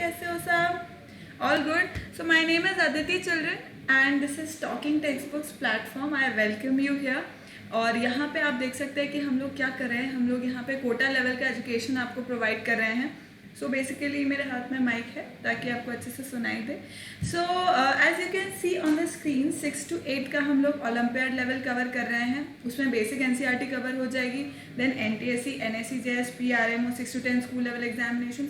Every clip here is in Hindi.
कैसे हो सब? All good. So my name is Aditi Children and this is Talking Textbooks platform. I welcome you here. और यहाँ पे आप देख सकते हैं कि हम लोग क्या कर रहे हैं. हम लोग यहाँ पे कोटा लेवल का एजुकेशन आपको प्रोवाइड कर रहे हैं. सो बेसिकली मेरे हाथ में माइक है ताकि आपको अच्छे से सुनाई दे. So as you can see on the screen 6 to 8 का हम लोग ओलंपियाड लेवल कवर कर रहे हैं. उसमें बेसिक एनसीईआरटी कवर हो जाएगी. Then NTSC, NSC, JSP, RMO, 6 to 10 school level examination,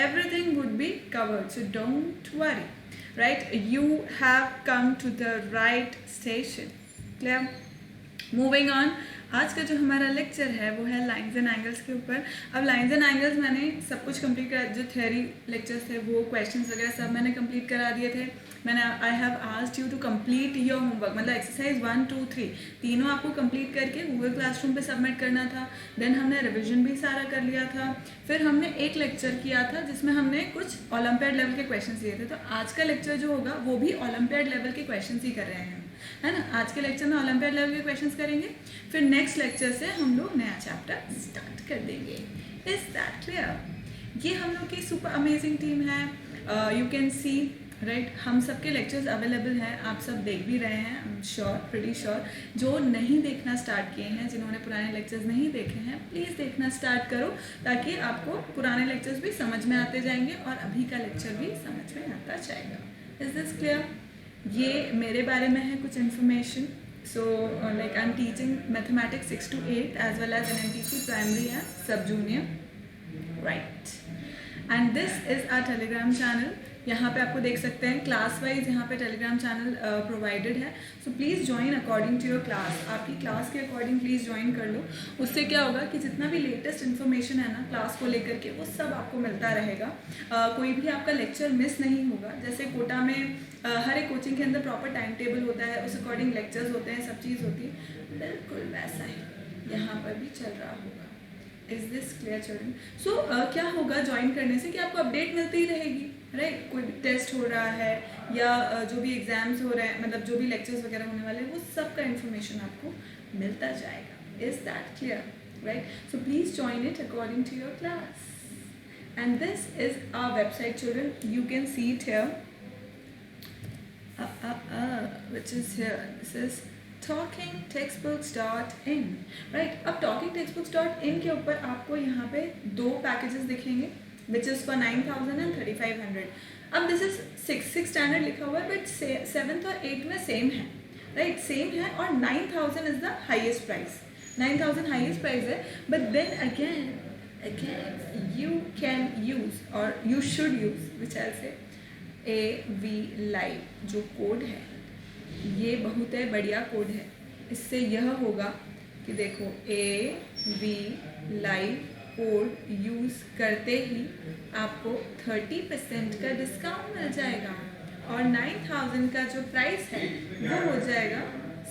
everything would be covered, so don't worry, right? You have come to the right station. Clear? Moving on, आज का जो हमारा लेक्चर है वो है लाइंस एंड एंगल्स के ऊपर. अब लाइंस एंड एंगल्स मैंने सब कुछ कंप्लीट करा. जो थ्योरी लेक्चर्स थे वो क्वेश्चंस वगैरह सब मैंने कंप्लीट करा दिए थे. मैंने I have asked you to complete your homework, मतलब एक्सरसाइज 1, 2, 3 तीनों आपको कंप्लीट करके गूगल क्लासरूम पे सबमिट करना था. देन हमने रिविजन भी सारा कर लिया था. फिर हमने एक लेक्चर किया था जिसमें हमने कुछ ओलंपियाड लेवल के क्वेश्चन दिए थे. तो आज का लेक्चर जो होगा वो भी ओलंपियाड लेवल के क्वेश्चन ही कर रहे हैं, है ना. आज के लेक्चर में ओलंपियाड लेवल के क्वेश्चंस करेंगे. फिर नेक्स्ट लेक्चर से हम लोग नया चैप्टर स्टार्ट कर देंगे. Is that clear? ये हम लोग की सुपर अमेजिंग टीम है. यू कैन सी राइट, हम सबके लेक्चर्स अवेलेबल हैं. आप सब देख भी रहे हैं, I am sure, pretty sure. जो नहीं देखना स्टार्ट किए हैं, जिन्होंने पुराने लेक्चर्स नहीं देखे हैं, प्लीज़ देखना स्टार्ट करो ताकि आपको पुराने लेक्चर्स भी समझ में आते जाएंगे और अभी का लेक्चर भी समझ में आता जाएगा. Is this clear? ये मेरे बारे में है कुछ information. So like I am teaching mathematics 6 to 8 as well as NMTC primary and sub junior, right. And this is our Telegram channel. यहाँ पे आपको देख सकते हैं क्लास वाइज यहाँ पे टेलीग्राम चैनल प्रोवाइडेड है. So please join according to your class. आपकी क्लास के अकॉर्डिंग प्लीज़ ज्वाइन कर लो. उससे क्या होगा कि जितना भी लेटेस्ट इन्फॉर्मेशन है ना क्लास को लेकर के, वो सब आपको मिलता रहेगा. कोई भी आपका लेक्चर मिस नहीं होगा. जैसे कोटा में हर एक कोचिंग के अंदर प्रॉपर टाइम टेबल होता है, उस अकॉर्डिंग लेक्चर्स होते हैं, सब चीज़ होती है. बिल्कुल वैसा ही यहाँ पर भी चल रहा होगा. Is this clear children? So क्या होगा ज्वाइन करने से कि आपको अपडेट मिलती ही रहेगी, राइट. कोई भी टेस्ट हो रहा है या जो भी एग्जाम्स हो रहे हैं, मतलब जो भी लेक्चर्स वगैरह होने वाले हैं, वो सब का इन्फॉर्मेशन आपको मिलता जाएगा. Is that clear? Right. So please join it according to your class. And this is our website children. You can see it here, which is here. This is talkingtextbooks.in, right. अब talkingtextbooks.in के ऊपर आपको यहाँ पे दो पैकेजेस दिखेंगे, which is for 9,000 and 3,500. अब this is 6 स्टैंडर्ड लिखा हुआ है, बट 7th और 8th में सेम है, राइट. सेम है और 9,000 is the highest price. 9,000 highest price है. But then again you can use or you should use, which I'll say, AV Live जो कोड है, ये बहुत है बढ़िया कोड है. इससे यह होगा कि देखो AV Live कोड यूज़ करते ही आपको 30% का डिस्काउंट मिल जाएगा और 9,000 का जो प्राइस है वो हो जाएगा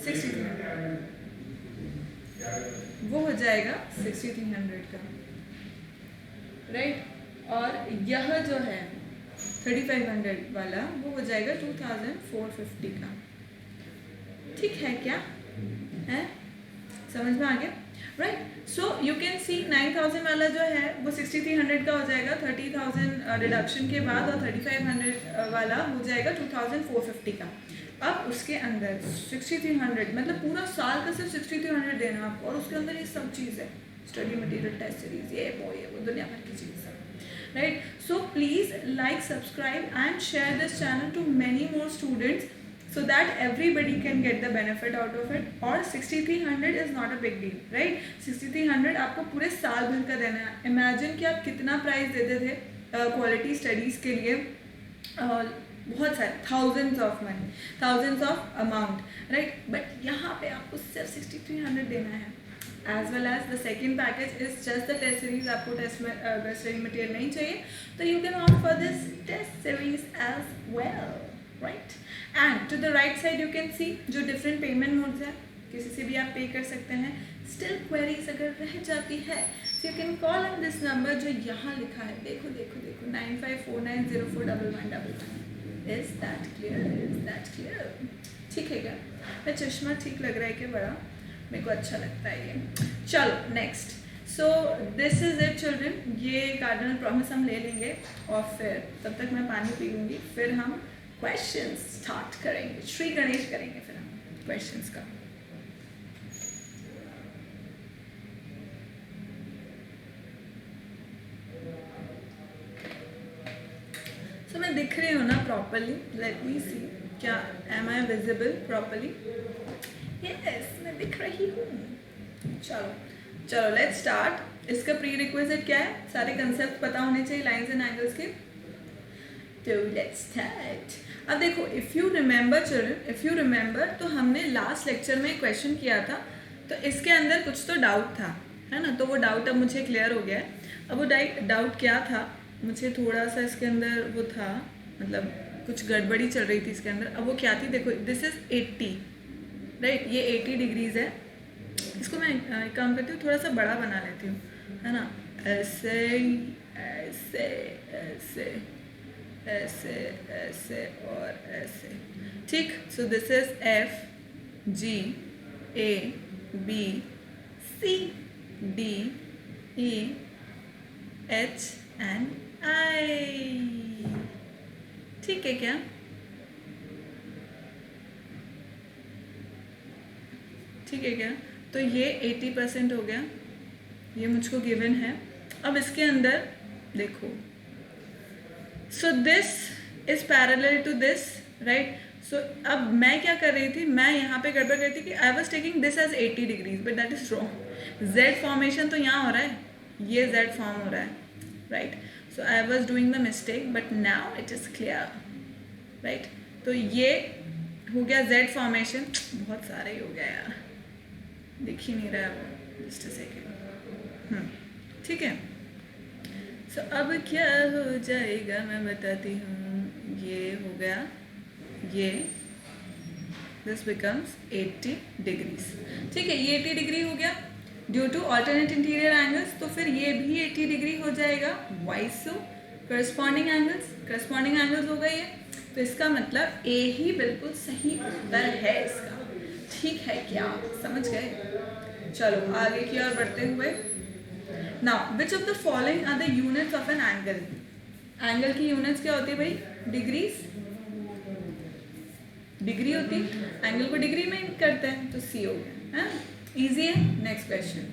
6,300. वो हो जाएगा 6,300 का, राइट. और यह जो है 3,500 वाला वो हो जाएगा 2,450 का. ठीक है क्या? है समझ में आ गया, राइट. सो यू कैन सी 9,000 वाला जो है वो 6,300 का हो जाएगा 30,000 डिडक्शन के बाद, और 3,500 वाला हो जाएगा 2,450 का. अब उसके अंदर 6,300 मतलब पूरा साल का सिर्फ 6,300 देना आपको, और उसके अंदर ये सब चीज़ है, स्टडी मटेरियल, टेस्ट सीरीज, ये वो दुनिया भर की चीज़ है, right. So please like, subscribe and share this channel to many more students so that everybody can get the benefit out of it. और 6,300 is not a big deal, right. 6,300 आपको पूरे साल भर का देना है. इमेजिन कि आप कितना प्राइस देते थे क्वालिटी स्टडीज़ के लिए, बहुत सारे thousands of money, thousands of amount, right. But यहाँ पे आपको सिर्फ 6,300 देना है. As well as the second package is just the test series. आपको टेस्ट स्टडी मटेरियल नहीं चाहिए तो you can opt for this test series as well, right. And to the right side you can see जो different payment modes है, किसी से भी आप पे कर सकते हैं. Still queries अगर रह जाती है so you can call on this number जो यहाँ लिखा है, देखो 9549041111. Is that clear? Is that clear? ठीक है क्या? मैं चश्मा ठीक लग रहा है कि बड़ा, मेरे को अच्छा लगता है ये. चलो next. So this is it children, ये कार्डिनल प्रॉमिस हम ले लेंगे और फिर तब तक मैं पानी पी लूँगी, फिर हम क्वेश्चंस स्टार्ट करेंगे, श्री गणेश करेंगे फिर हम क्वेश्चंस का। सो मैं दिख रही हूँ ना प्रॉपरली? लेट मी सी, क्या am I visible properly? Yes, मैं दिख रही हूँ। चलो चलो लेट्स स्टार्ट। इसका प्री रिक्विजिट क्या है? सारे कंसेप्ट पता होने चाहिए लाइंस एंड एंगल्स के। तो लेट्स स्टार्ट। अब देखो, if you remember children, if you remember, तो हमने लास्ट लेक्चर में क्वेश्चन किया था, तो इसके अंदर कुछ तो डाउट था, है ना? तो वो डाउट अब मुझे क्लियर हो गया है। अब वो डाउट क्या था? मुझे थोड़ा सा इसके अंदर वो था, मतलब कुछ गड़बड़ी चल रही थी इसके अंदर। अब वो क्या थी? देखो, दिस इज 80, राइट? ये 80 डिग्रीज है। इसको मैं एक काम करती हूँ, थोड़ा सा बड़ा बना लेती हूँ, है ना? ऐसे ऐसे ऐसे ऐसे ऐसे और ऐसे, ठीक? सो this is F G A B C D E H and I, ठीक है क्या? ठीक है क्या? तो ये 80% हो गया, ये मुझको गिवन है। अब इसके अंदर देखो, so this is parallel to this, right? So अब मैं क्या कर रही थी, मैं यहाँ पे गड़बड़ कर रही थी कि I was taking this as 80 degrees, but that is wrong. Z formation तो यहाँ हो रहा है, ये जेड फॉर्म हो रहा है, right? So I was doing the mistake, but now it is clear, right? तो ये हो गया जेड फॉर्मेशन। बहुत सारे ही हो गया यार, दिख ही नहीं रहा है वो, जस्ट अ सेकेंड। ठीक है, सो अब क्या हो जाएगा मैं बताती हूँ। ये हो गया, ये दिस बिकम्स 80 डिग्रीज, ठीक है? ये 80 डिग्री हो गया due to alternate interior angles, तो फिर ये भी 80 डिग्री हो जाएगा वाइस सो करस्पॉन्डिंग एंगल्स होगा ये। तो इसका मतलब ए ही बिल्कुल सही उत्तर है इसका, ठीक है क्या? समझ गए? चलो आगे की ओर बढ़ते हुए, now which of the following are the units of an angle? Angle की यूनिट्स क्या होती है भाई? डिग्रीज, डिग्री होती है, एंगल को डिग्री में करते हैं, तो सी हो गया, है? इजी है। Next question,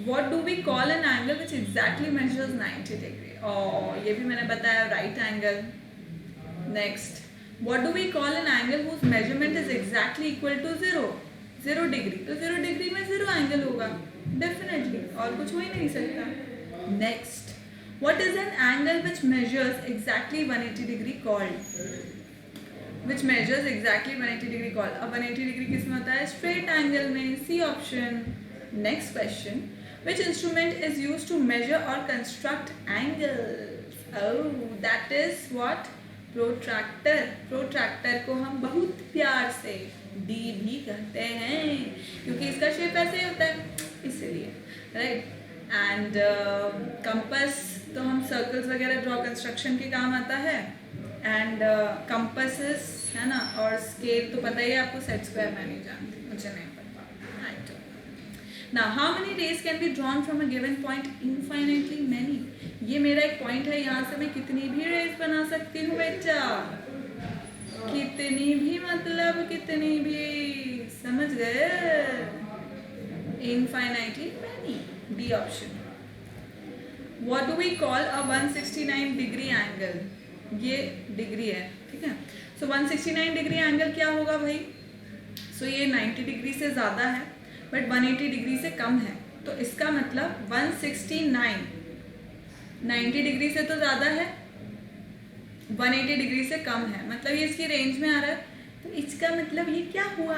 what do we call an angle which exactly measures 90 degree? और ये भी मैंने बताया, right angle. Next, what do we call an angle whose measurement is exactly equal to 0 degree? तो 0 डिग्री में 0 एंगल होगा डेफिनेटली, और कुछ हो ही नहीं सकता। Next, what is an angle which measures exactly 180 degree called? Which measures exactly 180 degree called? अब 180 डिग्री किस में होता है? स्ट्रेट एंगल में, C option. Next question, which instrument is used to measure or construct angles? Oh, that is what? Protractor. Protractor को हम बहुत प्यार से डी भी कहते हैं, क्योंकि इसका शेप ऐसे होता है इसीलिए, राइट? एंड कंपास तो हम सर्कल्स वगैरह ड्रॉ कंस्ट्रक्शन के काम आता है, एंड कंपासेस, है ना? और स्केल तो पता ही है आपको, सेट स्क्वायर मैं नहीं जानती, मुझे नहीं पता। Now, how many rays can be drawn from a given point? Infinitely many. ये मेरा एक पॉइंट है, यहाँ से मैं कितनी भी रेज बना सकती हूँ बेटा, कितनी भी, मतलब कितनी भी, समझ गए? Infinitely many, B option. What do we call a 169 degree angle? ये डिग्री है, ठीक है? सो 169 डिग्री एंगल क्या होगा भाई? सो ये 90 डिग्री से ज़्यादा है, बट 180 डिग्री से कम है, तो इसका मतलब 169 90 डिग्री से तो ज़्यादा है, 180 डिग्री से कम है, मतलब ये इसकी रेंज में आ रहा है। तो इसका मतलब ये क्या हुआ?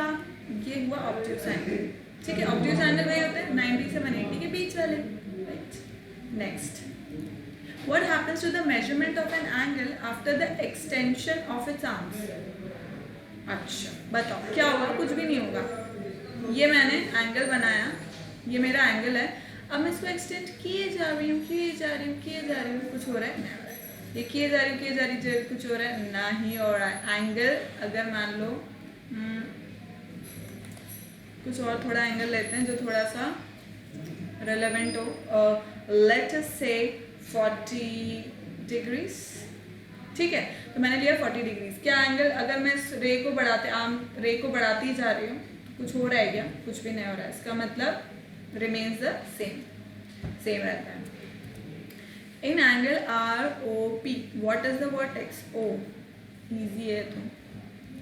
ये हुआ ऑब्ट्यूस एंगल, ठीक है? ऑब्ट्यूस एंगल वही होते हैं 90 से 180 के बीच वाले, right? Next, what happens to the measurement of an angle after the extension of its arms? अच्छा बताओ क्या होगा? कुछ भी नहीं होगा। ये मैंने एंगल बनाया, ये मेरा एंगल है, अब मैं इसको एक्सटेंड किए जा रही हूँ, कुछ हो रहा है? ये किए जा रही हूँ, कुछ हो रहा है? नहीं हो रहा है। एंगल अगर मान लो कुछ और थोड़ा एंगल लेते हैं जो थोड़ा सा relevant हो, let us say 40 degrees, ठीक है। तो मैंने लिया 40 डिग्रीज। क्या एंगल, अगर मैं रे को बढ़ाती जा रही हूँ, कुछ हो रहा है क्या? कुछ भी नहीं हो रहा है, इसका मतलब रिमेन्स द सेम रहता है। In angle R O P, what is the vertex? O, easy है। तो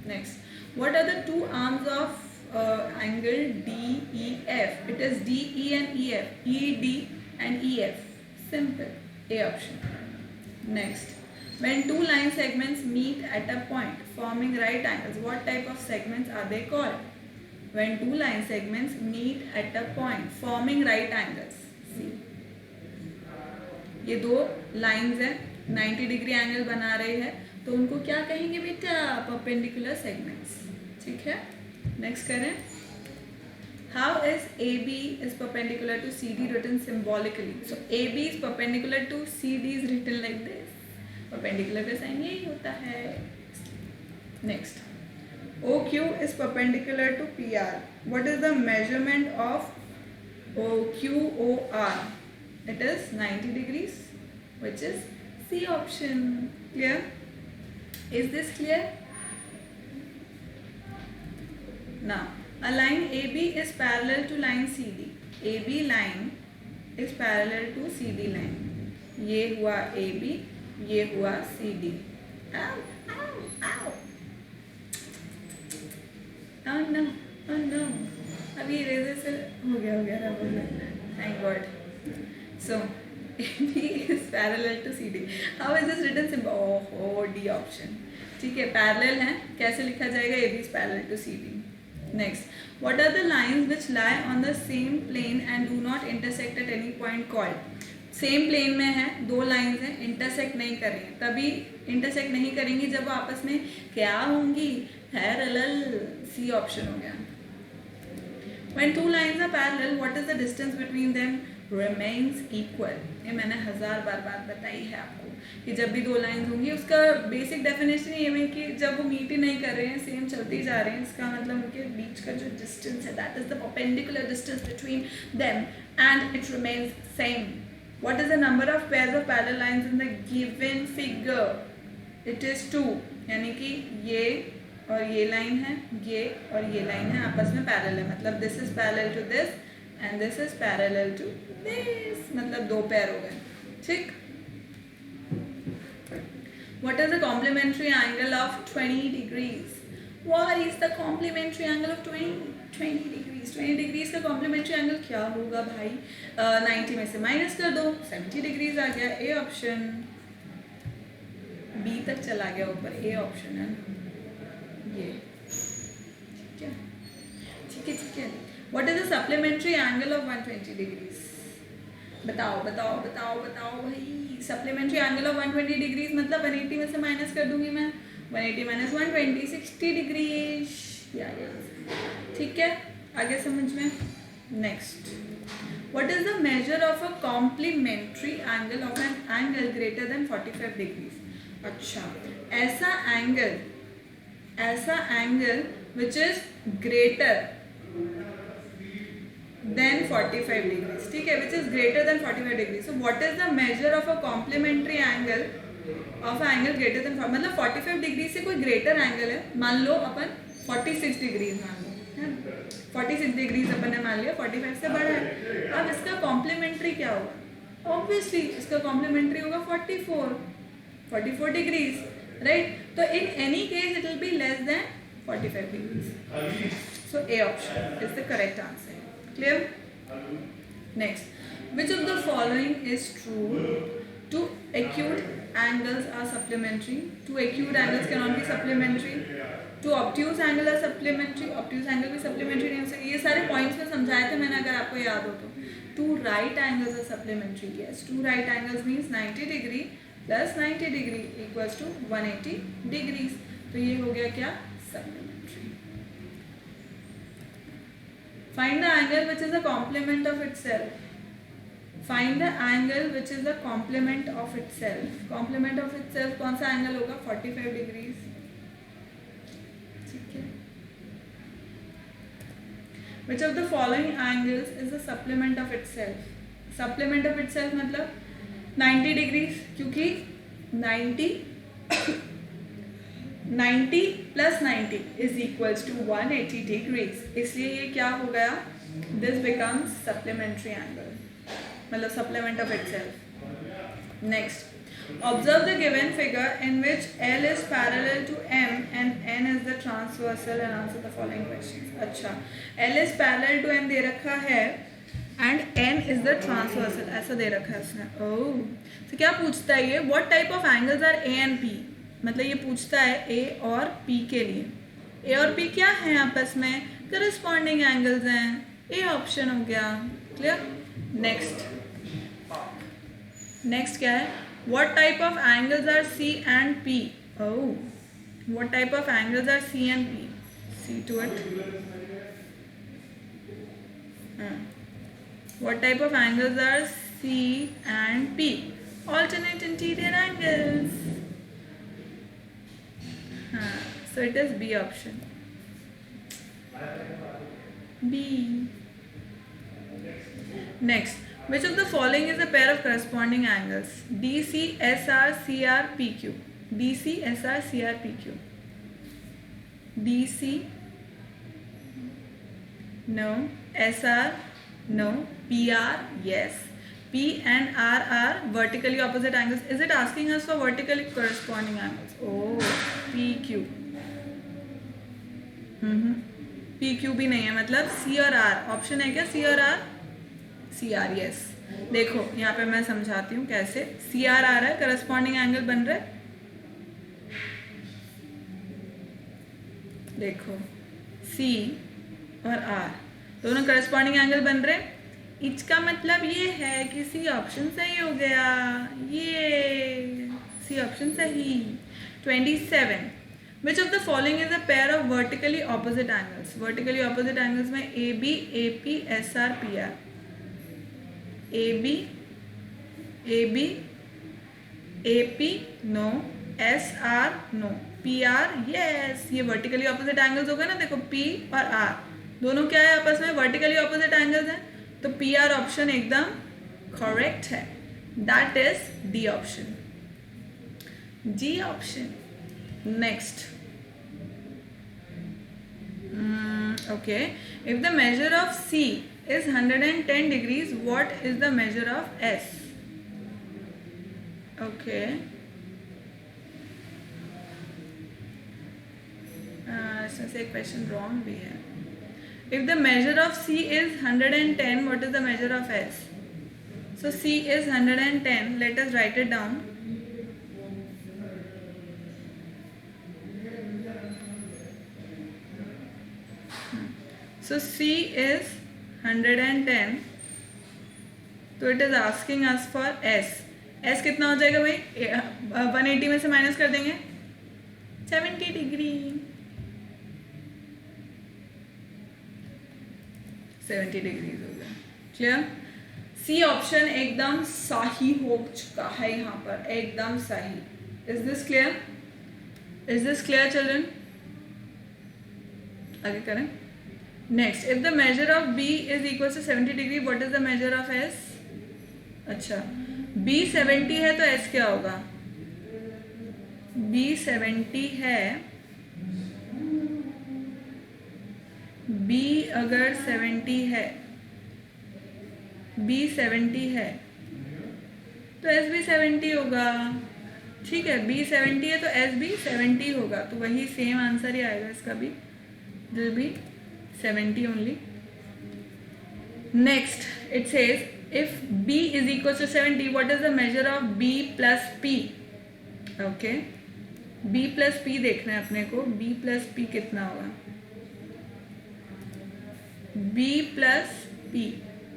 next, what are the two arms of angle DEF? It is DE and EF, ED and EF. Simple. A option. Next, when two line segments meet at a point forming right angles, what type of segments are they called? When two line segments meet at a point forming right angles. See, ये दो लाइंस है, 90 डिग्री एंगल बना रहे हैं, तो उनको क्या कहेंगे बेटा? परपेंडिकुलर सेगमेंट्स, ठीक है। नेक्स्ट करें, how is AB is perpendicular to CD written symbolically? So AB is perpendicular to CD is written like this. Perpendicular का साइन यही होता है। Next, OQ is perpendicular to PR. What is the measurement of OQOR? It is 90 degrees, which is C option. Clear? Is this clear? Now, a line AB is parallel to line CD. AB line is parallel to CD line. ये हुआ AB, ये हुआ CD. Ow, ow, ow. Oh no, oh no. अभी इरेजर से हो गया rubber. Thank God. So, AB is parallel to CD. How is this written symbol? Oh, D option. ठीक है, parallel है, कैसे लिखा जाएगा? AB is parallel to CD. Next, what are the lines which lie on the same plane and do not intersect at any point called? Same plane में है, दो लाइंस हैं, इंटरसेक्ट नहीं कर रही हैं, तभी इंटरसेक्ट नहीं करेंगी जब वो आपस में क्या होंगी? पैरेलल। सी ऑप्शन हो गया। When two lines are parallel, what is the distance between them? Remains equal. ये मैंने 1000 बात बताई है आपको कि जब भी दो लाइंस होंगी, उसका बेसिक डेफिनेशन ये है कि जब वो मीट ही नहीं कर रहे हैं, सेम चलती जा रहे हैं, इसका मतलब उनके बीच का जो डिस्टेंस है, that is the perpendicular distance between them and it remains same. What is the number of pairs of parallel lines in the given figure? It is 2, यानी कि ये और ये लाइन है, ये और ये लाइन है, आपस में पैरेलल है, मतलब this is parallel to this and this is parallel to this, मतलब दो पेयर हो गए, ठीक। What is the complementary angle of 20 degrees? What is the complementary angle of 20 degrees? 20 degrees का complementary angle क्या होगा भाई? 90 में से माइनस कर दो, 70 degrees आ गया। ए ऑप्शन, बी तक चला गया ऊपर, ए ऑप्शन है ये, ठीक है। What is the supplementary angle of 120 degrees? बताओ भाई। सप्लीमेंट्री एंगल ऑफ 120 डिग्रीज मतलब 180 में से माइनस कर दूंगी मैं, 180 माइनस 120, 60 डिग्री। ठीक है, आगे समझ में। Next, what is the measure of a complementary angle of an angle greater than 45 degrees? अच्छा, ऐसा angle which is greater then 45 degrees, ठीक है, which is greater than 45 degrees. So what is the measure of a complementary angle of an angle greater than, मतलब 45 डिग्री से कोई ग्रेटर एंगल है, मान लो अपन 46 डिग्रीज मान लो, है 46 डिग्रीज अपन ने मान लिया, 45 से बड़ा है। अब इसका कॉम्प्लीमेंट्री क्या होगा? ऑब्वियसली इसका कॉम्प्लीमेंट्री होगा 44 डिग्रीज, राइट। तो in any case it will be less than 45 degrees. So A option is the correct answer. Clear? Next, which of the following is true? Two acute angles are supplementary. Two acute angles cannot be supplementary. Two obtuse angles are supplementary. Obtuse angle भी supplementary नहीं हो सकती। ये सारे points में समझाए थे मैंने, अगर आपको याद हो तो। Two right angles are supplementary. Yes, two right angles means 90 degree plus 90 degree equals to 180 degrees. तो ये हो गया क्या? Supplementary. Find the angle which is a complement of itself. Find the angle which is a complement of itself. Complement of itself कौन सा एंगल होगा? 45 डिग्रीज, ठीक है। Which of the following angles is a supplement of itself. Supplement of itself मतलब 90 डिग्रीज, क्योंकि 90 plus 90 is equals to 180 degrees, इसलिए ये क्या हो गया, दिस बिकम्स सप्लीमेंट्री एंगल, मतलब supplement of itself. Next, observe the given figure in which L is parallel to M and N is the transversal and answer the following questions. अच्छा, L is parallel to M दे रखा है and N is the transversal, ऐसा दे रखा है उसने. ओह, तो क्या पूछता है ये, what type of angles are A and P, मतलब ये पूछता है A और P के लिए. A और P क्या हैं आपस में, corresponding angles हैं. A ऑप्शन हो गया. क्लियर. नेक्स्ट क्या है, what type of angles are C and P? Oh, what type of angles are C and P? See to it. What type of angles are C and P? Alternate interior angles. So it is B option. B. Next. Which of the following is a pair of corresponding angles? DC, SR, CR, PQ. DC, SR, CR, PQ. DC, no. SR, no. PR, yes. P and R are vertically opposite angles. Is it asking us for vertically corresponding angles? Oh, PQ. PQ भी नहीं है, मतलब C और R. ऑप्शन है क्या C और R? CR, yes. देखो यहाँ पे मैं समझाती हूँ कैसे. CR आ रहा है, करस्पॉन्डिंग एंगल बन रहा है. देखो C और R दोनों करस्पॉन्डिंग एंगल बन रहे हैं. इसका मतलब ये है कि C ऑप्शन सही हो गया. ये C ऑप्शन सही. 27. Which of the following is a pair of vertically opposite angles? Vertically opposite angles में AB, AP, SR, PR. AB, AB, AP, no. SR, no. PR, yes. ये वर्टिकली ऑपोजिट एंगल्स हो गए ना. देखो P और R दोनों क्या है आपस में, वर्टिकली ऑपोजिट एंगल्स हैं. तो PR ऑप्शन एकदम करेक्ट है. That is D option. G option. Next. Okay. If the measure of C is 110 degrees, what is the measure of S? Okay. इसमें से एक क्वेश्चन रॉन्ग भी है. If the measure of C is 110, what is the measure of S? So C is 110. Let us write it down. So C is 110. तो it is asking us for S. S कितना हो जाएगा भाई, 180 में से माइनस कर देंगे 70 डिग्री. 70 डिग्रीज हो गया. क्लियर. C ऑप्शन एकदम सही हो चुका है यहाँ पर, एकदम सही. Is this clear? Is this clear children? आगे करें. Next, if the measure of B is equal to 70 degree, what is the measure of S? अच्छा, B 70 है तो S क्या होगा? B 70 है, B अगर 70 है, B 70 है तो S भी 70 होगा. ठीक है, B 70 है तो S भी 70 होगा. तो वही सेम आंसर ही आएगा इसका भी. दिल भी 70 only. Next, it says if B is equal to 70, what is the measure of B plus P? Okay, B plus P देखना है अपने को. B plus P कितना होगा? B plus P,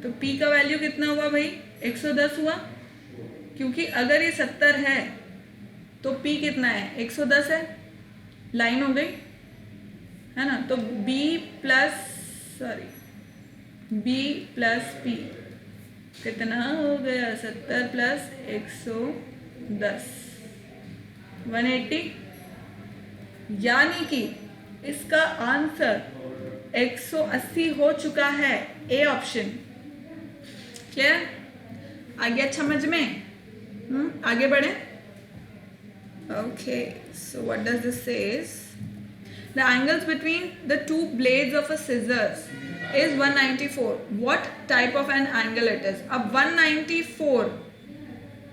तो P का वैल्यू कितना हुआ भाई? 110 हुआ, क्योंकि अगर ये 70 है तो P कितना है? 110 है. लाइन हो गई है ना. तो B प्लस P कितना हो गया? 70 प्लस 110, 180. यानी कि इसका आंसर 180 हो चुका है, ए ऑप्शन। क्लियर? आ गया समझ में? आगे बढ़े। Okay, so what does this says? The angles between the two blades of a scissors is 194. What type of an angle it is? अब 194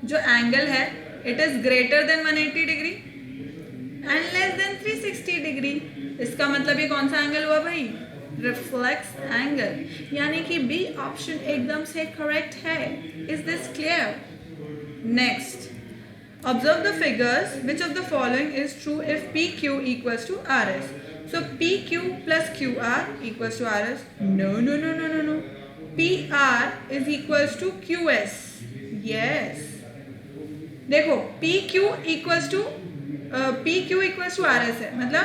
जो एंगल है, it is greater than 180 degree and less than 360 degree. इसका मतलब ये कौन सा एंगल हुआ भाई? रिफ्लेक्स एंगल, यानी कि बी ऑप्शन एकदम से करेक्ट है। Is this clear? Next, observe the figures. Which of the following is true if PQ equals to RS? So PQ plus QR equals to RS? No, no, no, no, no, no. PR is equals to QS. Yes. देखो PQ equals to RS है, मतलब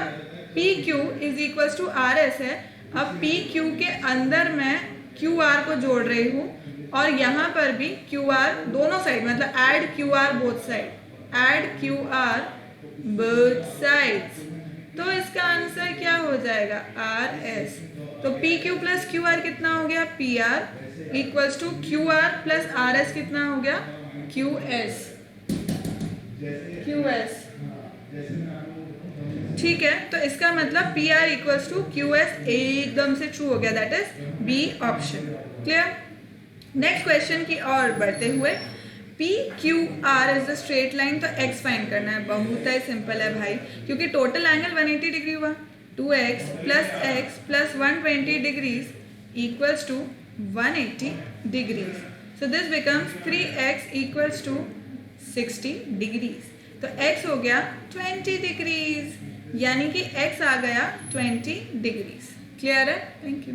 PQ is equals to RS है। अब PQ के अंदर मैं QR को जोड़ रही हूँ और यहाँ पर भी QR दोनों साइड, मतलब add QR both side, add QR both sides। तो इसका आंसर क्या हो जाएगा? RS। तो PQ प्लस QR कितना हो गया? PR equals to QR plus RS कितना हो गया? QS। ठीक है, तो इसका मतलब PR इक्वल्स टू QS एकदम से ट्रू हो गया, that is B option. Clear? Next question की ओर बढ़ते हुए, PQR is the straight line, तो x फाइंड करना है। बहुत ही सिंपल है भाई, क्योंकि टोटल एंगल 180 डिग्री हुआ। 2x plus x plus 120 degrees equals to 180 degrees. So this becomes 3x equals to 60 degrees. तो x हो गया 20 डिग्रीज, यानी कि x आ गया 20 डिग्रीज। क्लियर है? Thank you.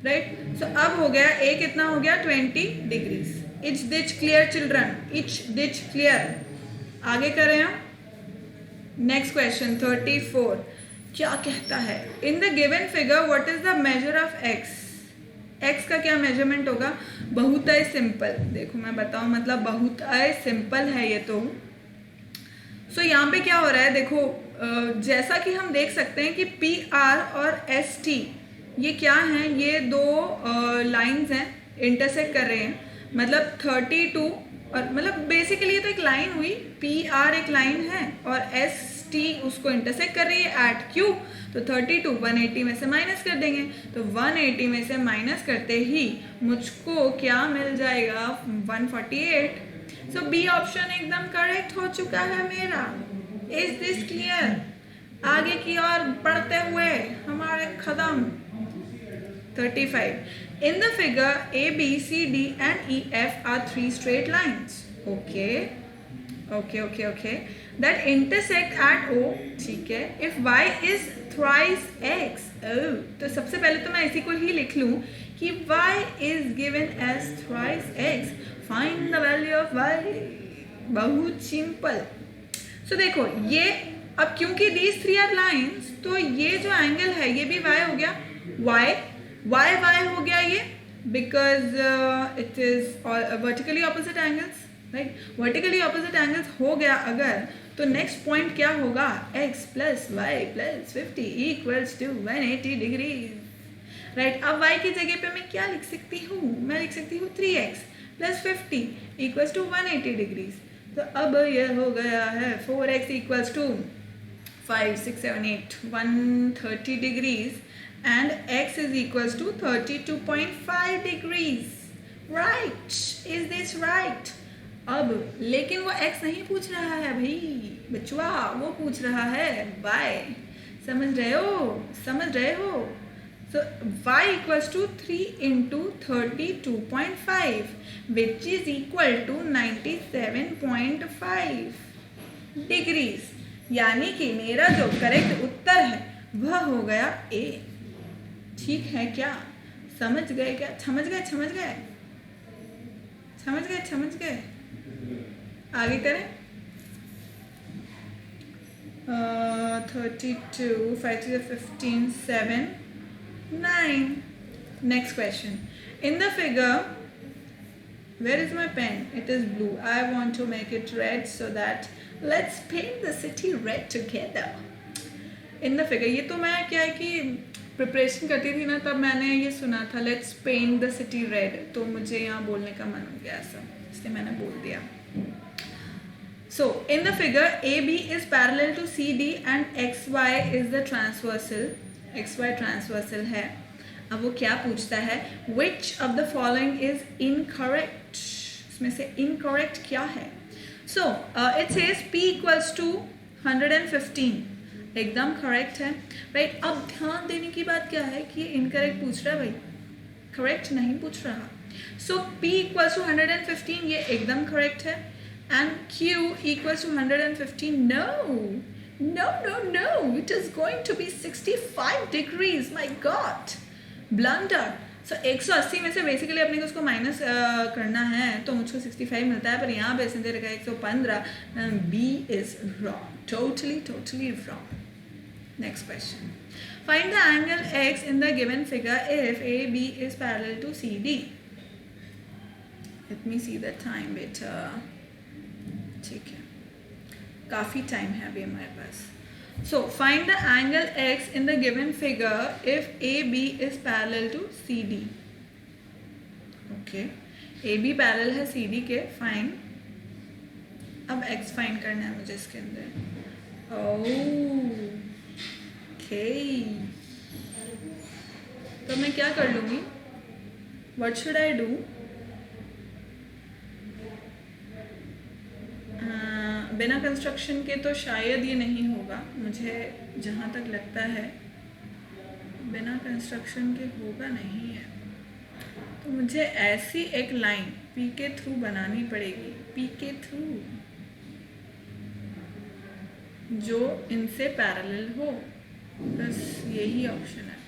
राइट, सो अब हो गया a कितना हो गया? 20 degrees. Etch ditch clear children? Etch ditch clear? आगे करें हम। नेक्स्ट क्वेश्चन 34 क्या कहता है? इन the given figure what is the measure of x? x का क्या मेजरमेंट होगा? बहुत ही सिंपल, देखो मैं बताऊं, मतलब बहुत ही सिंपल है ये तो। सो यहाँ पे क्या हो रहा है, देखो जैसा कि हम देख सकते हैं कि PR और ST ये क्या हैं? ये दो लाइंस हैं, इंटरसेक्ट कर रहे हैं। मतलब 32 और मतलब बेसिकली तो एक लाइन हुई, PR एक लाइन है और ST उसको इंटरसेक्ट कर रही है एट Q। तो 32 180 में से माइनस कर देंगे, तो 180 में से माइनस करते ही मुझको क्या मिल जाएगा? 148। सो बी ऑप्शन एकदम करेक्ट हो चुका है मेरा। Is this clear? आगे की ओर बढ़ते हुए हमारे कदम 35 in the figure A, B, C, D and E, F are three straight lines. Okay that intersect at O। ठीक है, if Y is thrice X। तो सबसे पहले तो मैं इसी को ही लिख लूँ कि Y is given as thrice X, find the value of Y। बहुत सिंपल। सो देखो ये अब क्योंकि these three are lines, तो ये जो एंगल है ये भी Y हो गया, y हो गया ये, because it is vertically opposite angles, right? Vertically opposite angles हो गया अगर, तो नेक्स्ट पॉइंट क्या होगा? x plus Y plus 50 equals to 180 degree, right? अब y की जगह पे मैं क्या लिख सकती हूँ? मैं लिख सकती हूँ 3x plus 50 equals to 180 degrees. तो अब ये हो गया है 4x equals to 5 6 7 8 130 degrees and x is equals to 32.5 degrees, right? Is this right? अब लेकिन वो x नहीं पूछ रहा है भाई बचवा, वो पूछ रहा है y। समझ रहे हो? So y equals to 3 into 32.5 which is equal to 97.5 degrees, यानी कि मेरा जो करेक्ट उत्तर है वह हो गया A। ठीक है क्या? समझ गए क्या? समझ गए? आगे करें। 32 5 to 15 7 9। next question, in the figure, where is my pen? It is blue, I want to make it red, so that let's paint the city red together। in the figure, ये तो मैं क्या है कि प्रिपरेशन करती थी ना तब मैंने ये सुना था let's paint the city red, तो मुझे यहाँ बोलने का मन हो गया ऐसा, इसलिए मैंने बोल दिया. So in the figure AB is parallel to CD and XY is the transversal. XY transversal है. अब वो क्या पूछता है? Which of the following is incorrect? इसमें से incorrect क्या है? So it says P equals to 115. एकदम correct है. Right? अब ध्यान देने की बात क्या है कि ये incorrect पूछ रहा है भाई. Correct नहीं पूछ रहा. So P equals to 115 ये एकदम correct है. And Q equals to 115. No. It is going to be 65 degrees. My God. Blunder. So 180 में से बेसिकली अपने को उसको माइनस करना है तो मुझको 65 मिलता है, पर यहाँ पे दे रखा है 115. B is wrong. Totally wrong. Next question. Find the angle X in the given figure if AB is parallel to CD. Let me see the time better. ठीक है, काफ़ी टाइम है अभी हमारे पास. So find the angle x in the given figure if A B is parallel to C D. Okay, A B parallel है सी डी के. फाइन. अब x फाइंड करना है मुझे इसके अंदर. ओके, तो मैं क्या कर लूँगी? What should I do? बिना कंस्ट्रक्शन के तो शायद ये नहीं होगा, मुझे जहाँ तक लगता है बिना कंस्ट्रक्शन के होगा नहीं है. तो मुझे ऐसी एक लाइन पी के थ्रू बनानी पड़ेगी, पी के थ्रू, जो इनसे पैरेलल हो. बस यही ऑप्शन है.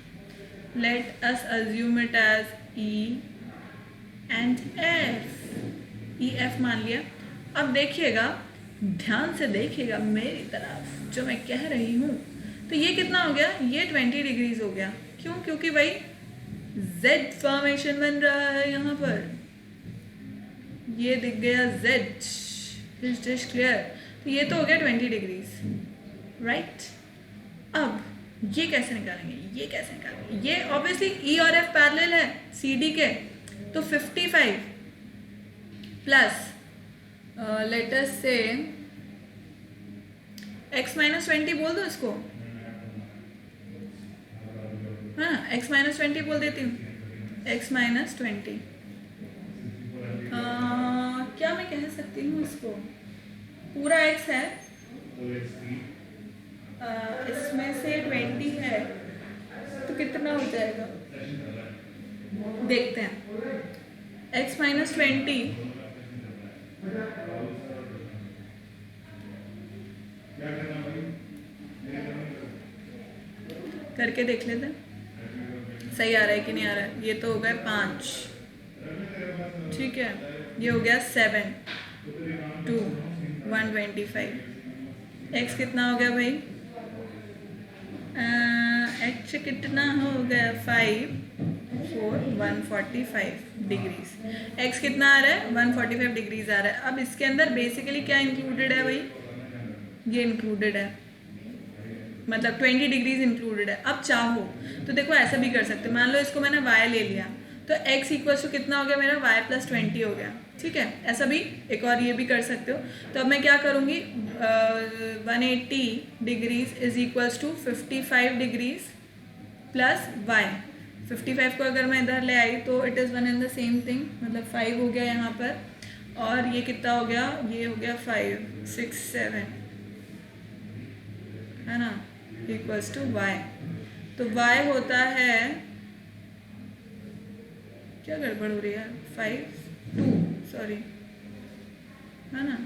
Let us assume it as E and F. E F मान लिया. अब देखिएगा, ध्यान से देखिएगा मेरी तरफ जो मैं कह रही हूँ. तो ये कितना हो गया? ये 20 डिग्रीज हो गया. क्यों? क्योंकि भाई Z फॉर्मेशन बन रहा है यहाँ पर. ये दिख गया Z. Is this clear? तो ये तो हो गया 20 डिग्रीज, राइट. अब ये कैसे निकालेंगे? ये कैसे निकालेंगे? ये ऑब्वियसली E और F पैरेलल है CD के, तो 55 प्लस लेट अस से x माइनस 20 बोल दो इसको, हाँ x माइनस 20 बोल देती हूँ. x माइनस 20 क्या मैं कह सकती हूँ इसको? पूरा x है, इसमें से 20 है, तो कितना हो जाएगा देखते हैं. x माइनस 20 करके देख लेते हैं सही आ रहा है कि नहीं आ रहा है. ये तो हो गया 5, ठीक है. ये हो गया 7 2 125. x कितना हो गया भाई? x कितना हो गया? 5 4 145 डिग्रीज. x कितना आ रहा है? 145 डिग्रीज आ रहा है. अब इसके अंदर बेसिकली क्या इंक्लूडेड है भाई? ये इंक्लूडेड है, मतलब 20 डिग्रीज इंक्लूडेड है. अब चाहो तो देखो ऐसा भी कर सकते हो. मान लो इसको मैंने y ले लिया, तो x इक्वल टू कितना हो गया मेरा? y प्लस 20 हो गया, ठीक है. ऐसा भी एक और ये भी कर सकते हो. तो अब मैं क्या करूँगी? 180 degrees is equals to 55 degrees plus y. 55 को अगर मैं इधर ले आई तो it is one and the same thing, मतलब 5 हो गया यहाँ पर, और ये कितना हो गया? ये हो गया 5 6 7, है ना, इक्वल्स टू y. तो y होता है, क्या गड़बड़ हो रही है? 5 2 सॉरी, है ना.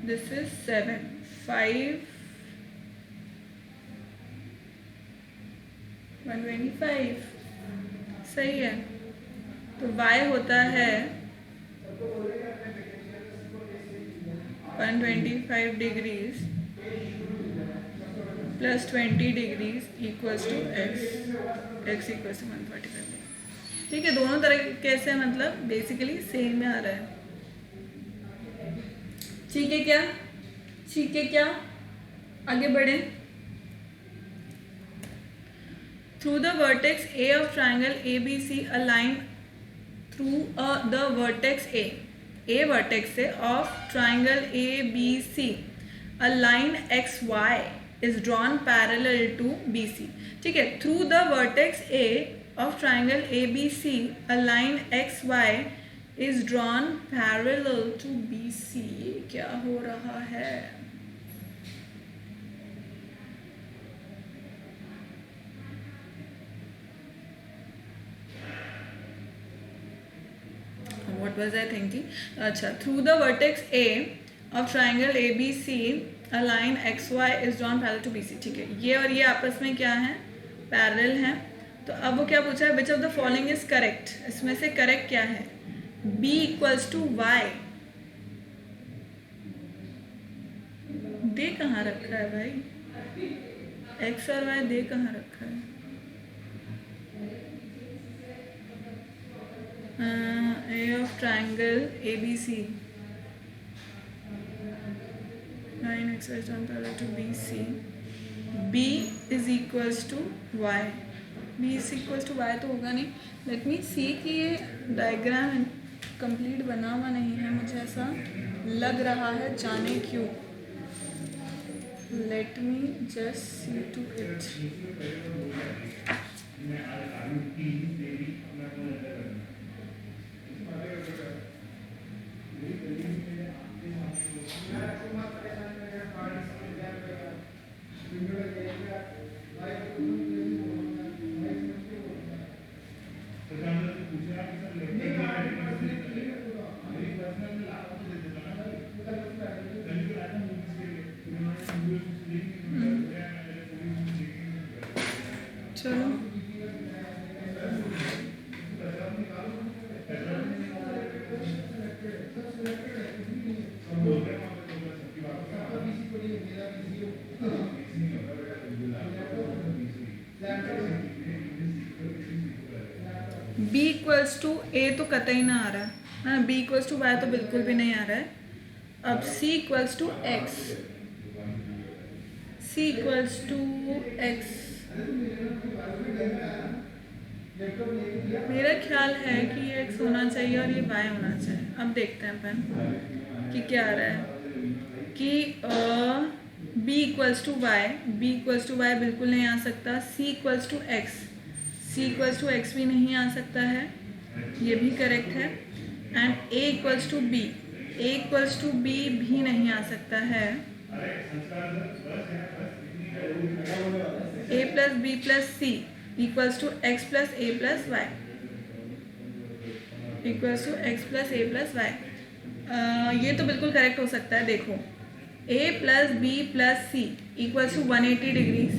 दिस इज 7 5 125, सही है. तो y होता है 125 degrees plus 20 degrees equals to x equals to 145. ठीक है, दोनों तरीके से मतलब बेसिकली सेम में आ रहा है. ठीक है क्या? ठीक है, क्या आगे बढ़े। Through the vertex A of triangle A B C a line through the vertex A vertex से of triangle A B C a line X Y is drawn parallel to B C. ठीक है, through the vertex A of triangle A B C a line X Y is drawn parallel to B C. ये क्या हो रहा है? What was I thinking? अच्छा, through the vertex A of triangle ABC a line XY is drawn parallel to BC। ठीक है, ये और ये आपस में क्या है? पैरेलल है। तो अब वो क्या पूछा है? Which of the following is correct? इसमें से करेक्ट क्या है? B equals to Y। दे कहाँ रखा है भाई? X और Y दे कहाँ रखा है? A of triangle ABC line XY is drawn parallel to BC। B is equals to Y। B is equals to Y तो होगा नहीं। लेट मी सी कि ये डायग्राम कंप्लीट बना हुआ नहीं है, मुझे ऐसा लग रहा है, जाने क्यों। Let me just see to it. चलो b इक्वल्स टू ए तो कतई ना आ रहा है ना, b इक्वल्स टू वाई तो बिल्कुल भी नहीं आ रहा है। अब c equals to x, c equals to x, मेरा ख्याल है कि ये x होना चाहिए और ये y होना चाहिए। अब देखते हैं अपन कि क्या आ रहा है कि b equals to y, b equals to y बिल्कुल नहीं आ सकता। c equals to x, c equals to x भी नहीं आ सकता है, ये भी करेक्ट है। And a equals to b, a equals to b भी नहीं आ सकता है। a plus B plus C equals to X plus A plus Y, equals to X plus A plus Y. ये तो बिल्कुल करेक्ट हो सकता है। देखो a plus B plus C equals to 180 degrees.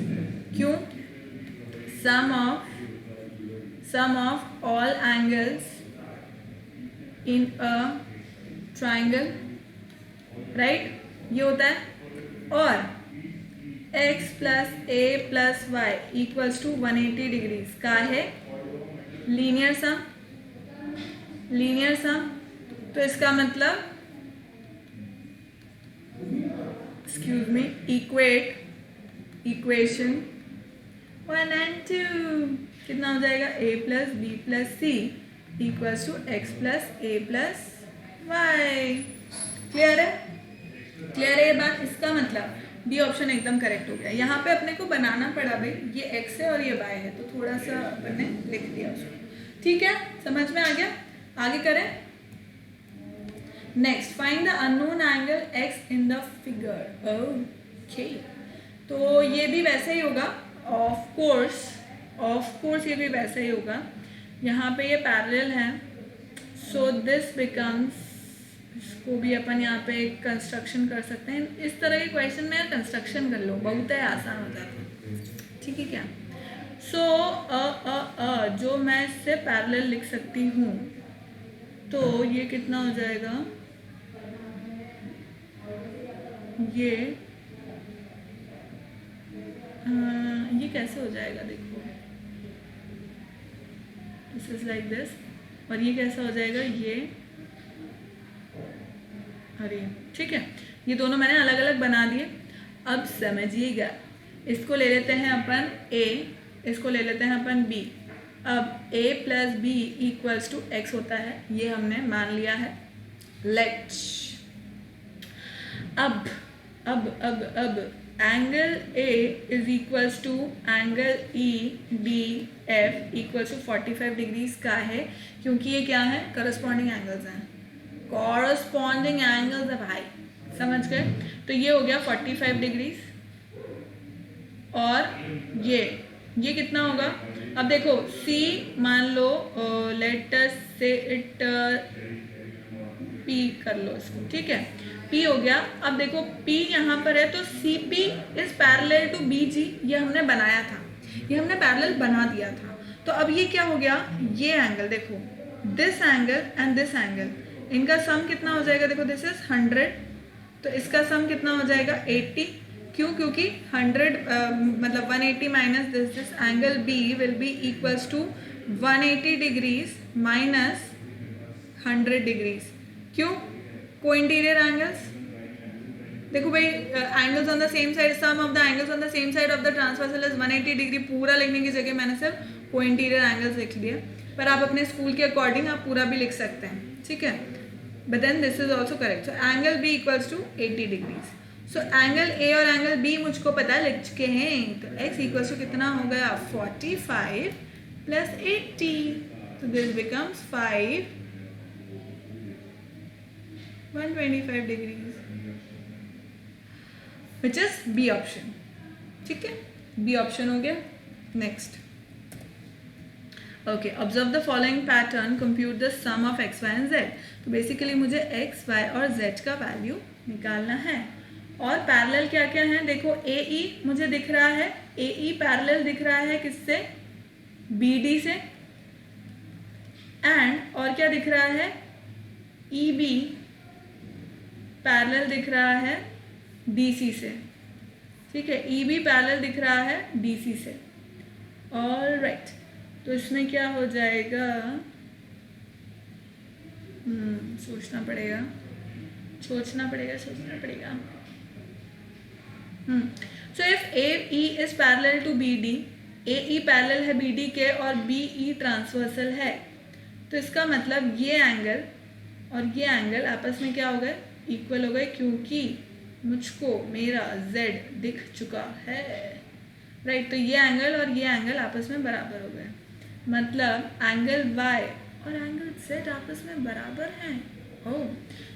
क्यों? Sum of all angles in a triangle, right, ये होता है। और x plus A plus Y equals to 180 degrees का है लीनियर सम, लीनियर सम। तो इसका मतलब एक्सक्यूज मी, इक्वेशन 1 and 2 कितना हो जाएगा? a plus B plus C equals to X plus A plus Y. Clear है? क्लियर है ये बात? इसका मतलब बी ऑप्शन एकदम करेक्ट हो गया। यहाँ पे अपने को बनाना पड़ा भाई, ये x है और ये y है, तो थोड़ा सा अपन ने लिख दिया उसको। ठीक है, समझ में आ गया? आगे करें। Next, find the unknown angle x in the figure. Okay, तो ये भी वैसे ही होगा। ऑफ कोर्स ये भी वैसे ही होगा। यहाँ पे ये पैरेलल है, सो दिस बिकम्स, इसको भी अपन यहाँ पे कंस्ट्रक्शन कर सकते हैं। इस तरह के क्वेश्चन में कंस्ट्रक्शन कर लो, बहुत ही आसान हो जाता है। ठीक है क्या? सो जो मैं इससे पैरेलल लिख सकती हूँ, तो ये कितना हो जाएगा? ये कैसे हो जाएगा? देखो, दिस इज लाइक दिस, और ये कैसा हो जाएगा? ये, अरे ठीक है। ये दोनों मैंने अलग अलग बना दिए। अब समझिएगा, इसको ले लेते हैं अपन a, इसको ले लेते हैं अपन b। अब a plus B equals to X होता है, ये हमने मान लिया है। लेट्स अब angle A is equals to angle EDF equals to 45 degrees का है, क्योंकि ये क्या है, करस्पॉन्डिंग एंगल्स हैं, कॉरस्पॉन्डिंग एंगल्स है भाई, समझ गए। तो ये हो गया 45 डिग्रीज, और ये कितना होगा। अब देखो C मान लो, लेट अस से इट P कर लो इसको, ठीक है, P हो गया। अब देखो P यहाँ पर है, तो CP is parallel to BG, ये हमने बनाया था, ये हमने पैरेलल बना दिया था। तो अब ये क्या हो गया, ये एंगल देखो, this angle and this angle, इनका सम कितना हो जाएगा, देखो दिस इज 100, तो इसका सम कितना हो जाएगा 80। क्यों, क्योंकि 100 मतलब 180 minus this angle B will be equals to 180 degrees minus 100 degrees. क्यों, को इंटीरियर एंगल्स, देखो भाई, angles on the same side, sum of the angles on the same side of the transversal is 180 degree. पूरा लिखने की जगह मैंने सिर्फ को इंटीरियर एंगल्स लिख दिया, पर आप अपने स्कूल के अकॉर्डिंग आप पूरा भी लिख सकते हैं, ठीक है। But then this is also correct. So angle B equals to 80 degrees. So angle A और एंगल B मुझको पता है, लिख चुके हैं। तो x इक्वल्स टू कितना हो गया, 45 प्लस 80, तो this becomes 125 degrees, which is B option, ठीक है, B ऑप्शन हो गया। Next, okay, observe the following pattern, compute the sum of x, y and z। तो बेसिकली मुझे x, y और z का वैल्यू निकालना है। और पैरेलल क्या क्या है, देखो AE मुझे दिख रहा है, AE पैरेलल दिख रहा है किससे, BD से, एंड और क्या दिख रहा है, EB पैरेलल दिख रहा है DC से, ठीक है, EB पैरेलल दिख रहा है DC से। ऑल राइट, तो इसमें क्या हो जाएगा, सोचना पड़ेगा। So if AE is parallel to BD, AE parallel है BD के और BE ट्रांसवर्सल है, तो इसका मतलब ये एंगल और ये एंगल आपस में क्या हो गए, इक्वल हो गए, क्योंकि मुझको मेरा Z दिख चुका है, राइट। तो ये एंगल और ये एंगल आपस में बराबर हो गए, मतलब एंगल Y और एंगल Z आपस में बराबर हैं। ओह,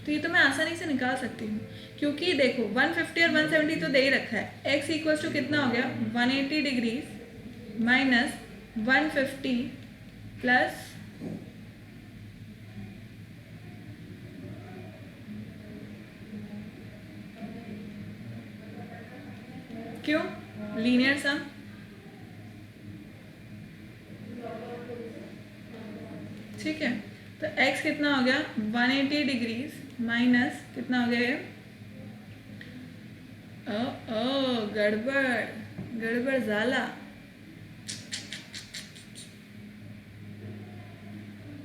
तो ये तो मैं आसानी से निकाल सकती हूँ, क्योंकि देखो 150 और 170 तो दे ही रखा है। x इक्वल्स टू कितना हो गया, 180 डिग्रीज माइनस 150 प्लस क्यों, लीनियर सम, ठीक है। तो x कितना हो गया, 180 डिग्रीज माइनस कितना हो गया, गड़बड़ जाला,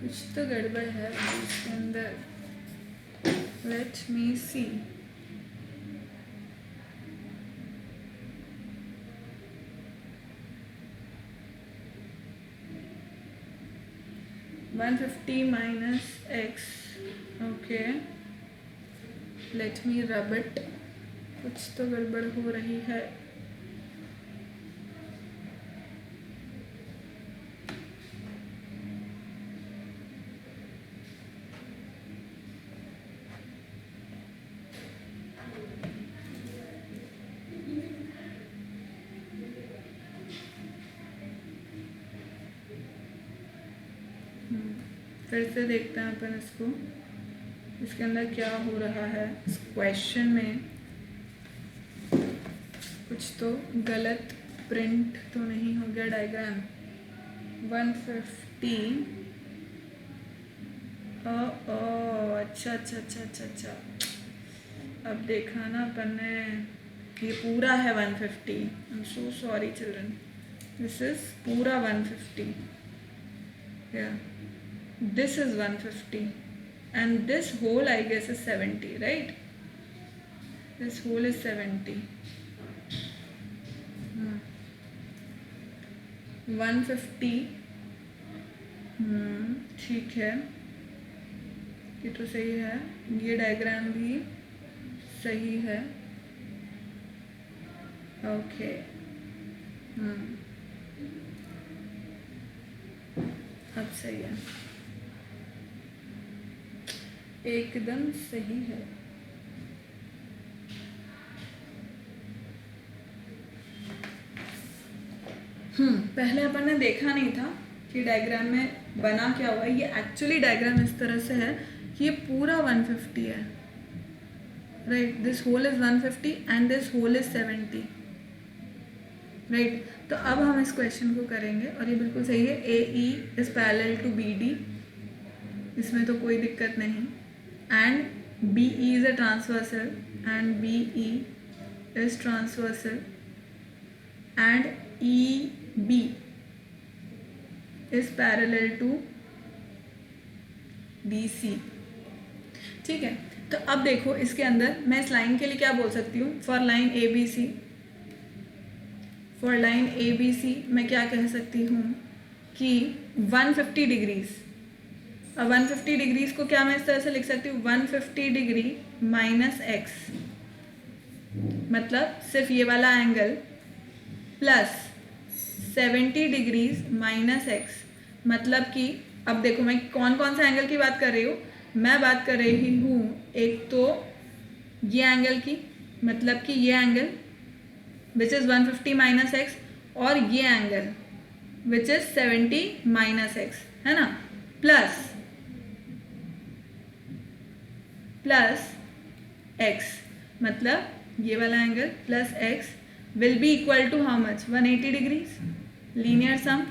कुछ तो गड़बड़ है इसके अंदर। Late me C, $150 minus x, okay, let me rub it, कुछ तो गड़बड़ हो रही है। फिर से देखते हैं अपन इसको, इसके अंदर क्या हो रहा है। इस क्वेश्चन में कुछ तो गलत प्रिंट तो नहीं हो गया डायग्राम। 150, अच्छा, अब देखा ना अपन ने, ये पूरा है 150। I am so sorry children, this is पूरा 150, yeah, this is 150 and this whole I guess is 70, right? This whole is 70, 150, ठीक है, ये तो सही है, ये डायग्राम भी सही है, ओके, अब सही है, एकदम सही है। पहले अपन ने देखा नहीं था कि डायग्राम में बना क्या हुआ है। ये एक्चुअली डायग्राम इस तरह से है कि ये पूरा 150 है, right, this whole is 150 and this whole is 70, right. तो अब हम इस क्वेश्चन को करेंगे और ये बिल्कुल सही है, A E is parallel to B D, इसमें तो कोई दिक्कत नहीं, and B E is a transversal and B E is transversal and E B is parallel to D C, ठीक है। तो अब देखो इसके अंदर मैं इस लाइन के लिए क्या बोल सकती हूँ, for line A B C, for line A B C मैं क्या कह सकती हूँ कि 150 डिग्रीज, अब 150 डिग्रीज को क्या मैं इस तरह से लिख सकती हूँ, 150 डिग्री माइनस एक्स, मतलब सिर्फ ये वाला angle, plus 70 degrees minus x, मतलब कि अब देखो मैं कौन कौन सा एंगल की बात कर रही हूँ, मैं बात कर रही हूँ एक तो ये एंगल की, मतलब कि ये angle which is 150 minus X, और ये angle which is 70 minus X, है ना, प्लस एक्स, मतलब ये वाला angle plus X will be equal to how much, 180 degrees, linear sum,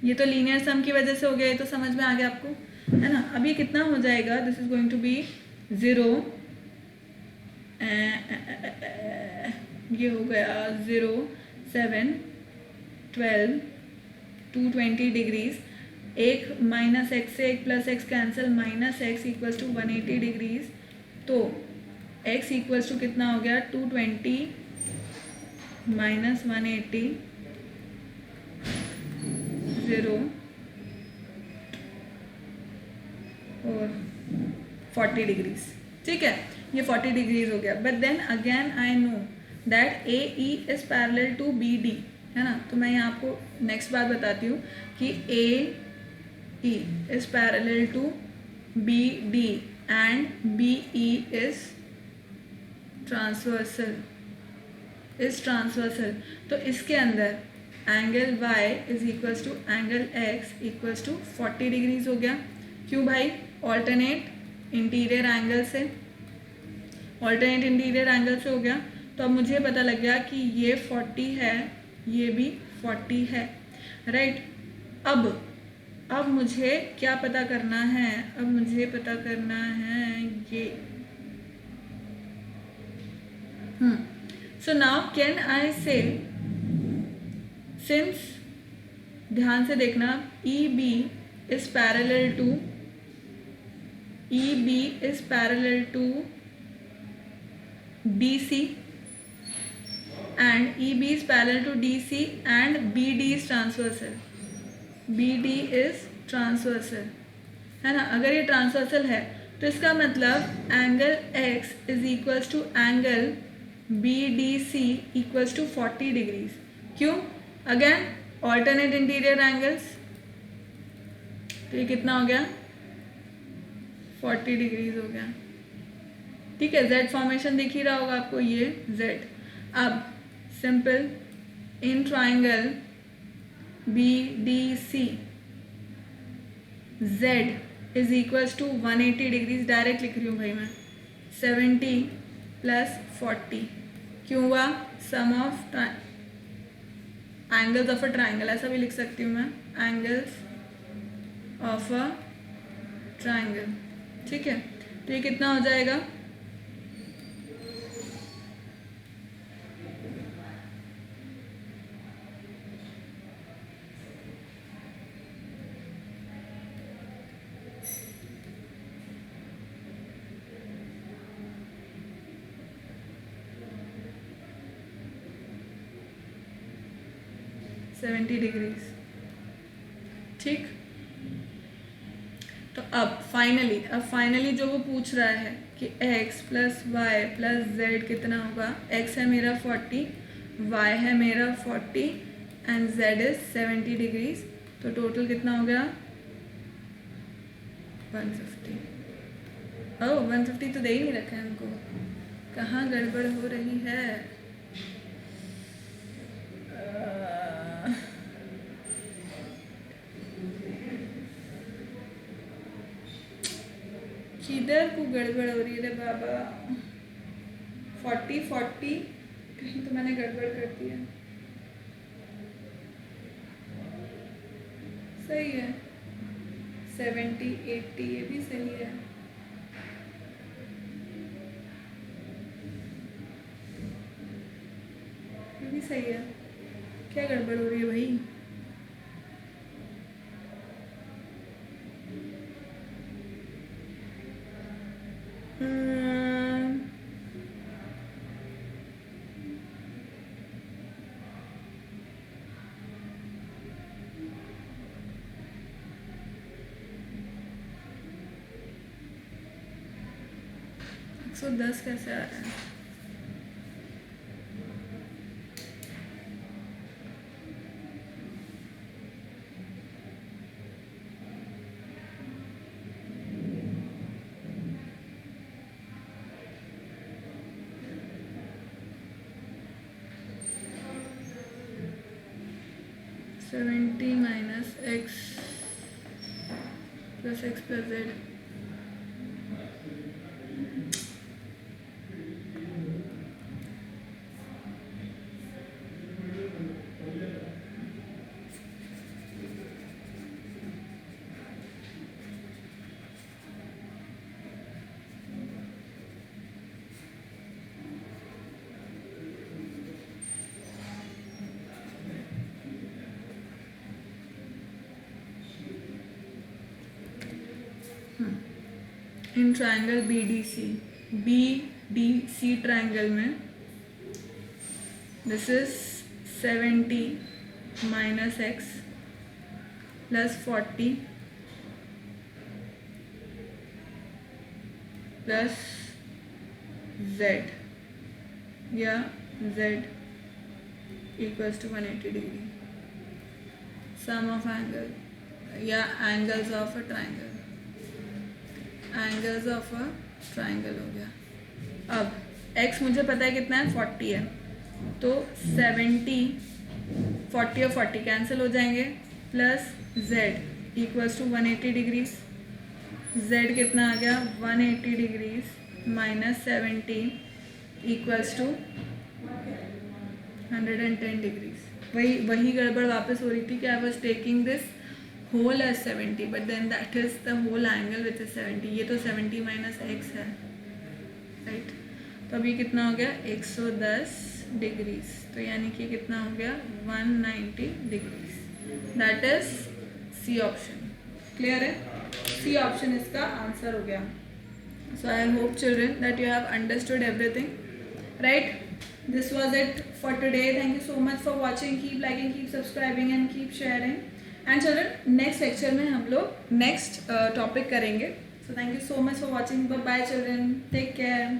ये तो लीनियर सम की वजह से हो गया, ये तो समझ में आ गया आपको, है ना। अब ये कितना हो जाएगा, this is going to be 0, ये हो गया 0, 7, 12, 220 डिग्रीज, एक माइनस एक्स से एक plus X cancel, minus X equals to 180 degrees, तो एक्स इक्वल्स टू कितना हो गया, 220 माइनस 180, 0 और 40 डिग्रीज, ठीक है, ये 40 डिग्रीज हो गया। But then again I know that A E is parallel to B D, है ना, तो मैं यहाँ आपको नेक्स्ट बात बताती हूँ कि A E is parallel to B D and B E is transversal, तो इसके अंदर angle y is equals to angle x equals to 40 degrees हो गया। क्यों भाई, ऑल्टरनेट इंटीरियर एंगल से, ऑल्टरनेट इंटीरियर एंगल से हो गया। तो अब मुझे पता लग गया कि ये 40 है, ये भी 40 है, राइट। अब मुझे क्या पता करना है, अब मुझे पता करना है ये, सो नाउ कैन आई से, सिंस, ध्यान से देखना, E B is parallel to, E B is parallel to D C and E B is parallel to D C and B D is transversal, B D is transversal, है ना। अगर ये ट्रांसवर्सल है तो इसका मतलब angle X is equals to angle B D C equals to 40 degrees. क्यों, अगेन ऑल्टरनेट इंटीरियर एंगल्स, तो ये कितना हो गया, 40 डिग्रीज हो गया, ठीक है। जेड फॉर्मेशन दिख ही रहा होगा आपको, ये जेड। अब simple, in triangle B D C Z is equals to 180 degrees, direct लिख रही हूँ भाई मैं, 70 प्लस 40, क्यों हुआ, sum of angles of a triangle, ऐसा भी लिख सकती हूँ मैं, एंगल्स ऑफ अ ट्राइंगल, ठीक है। तो ये कितना हो जाएगा, 70 डिग्रीज। ठीक, तो अब फाइनली जो वो पूछ रहा है कि x plus Y plus Z कितना होगा। x है मेरा 40, y है मेरा 40 एंड z इज 70 डिग्रीज। तो टोटल कितना हो गया 150। ओह 150 तो दे ही नहीं रखा है हमको, कहाँ गड़बड़ हो रही है। किधर को गड़बड़ हो रही है रे बाबा। 40 कहीं तो मैंने गड़बड़ कर दिया। सही है, 70 80 ये भी सही है। ये भी सही है, क्या गड़बड़ हो रही है भाई। तो 10 कैसे आ रहा है। Seventy minus X plus Z. In triangle BDC triangle में this is 70 minus X plus 40 plus Z या Z equals to 180 degree. Sum of angle या angles of a triangle, angles of a triangle हो गया। अब x मुझे पता है कितना है 40 है, तो 70 40 और 40 कैंसिल हो जाएंगे plus z equals to 180 degrees. z कितना आ गया 180 degrees minus 70 equals to 110 degrees. वही गड़बड़ वापस हो रही थी कि I was taking this whole as 70 but then that is the whole angle which is 70। ये तो 70 माइनस x है, राइट। तो अभी कितना हो गया 110 डिग्रीज, तो यानी कि कितना हो गया 190 degrees. That is C option. Clear है, सी ऑप्शन इसका आंसर हो गया। So I hope children that you have understood everything, right. This was it for today. Thank you so much for watching. Keep liking, keep subscribing and keep sharing. And children next lecture में हम लोग नेक्स्ट टॉपिक करेंगे। So thank you so much for watching. Bye children, take care.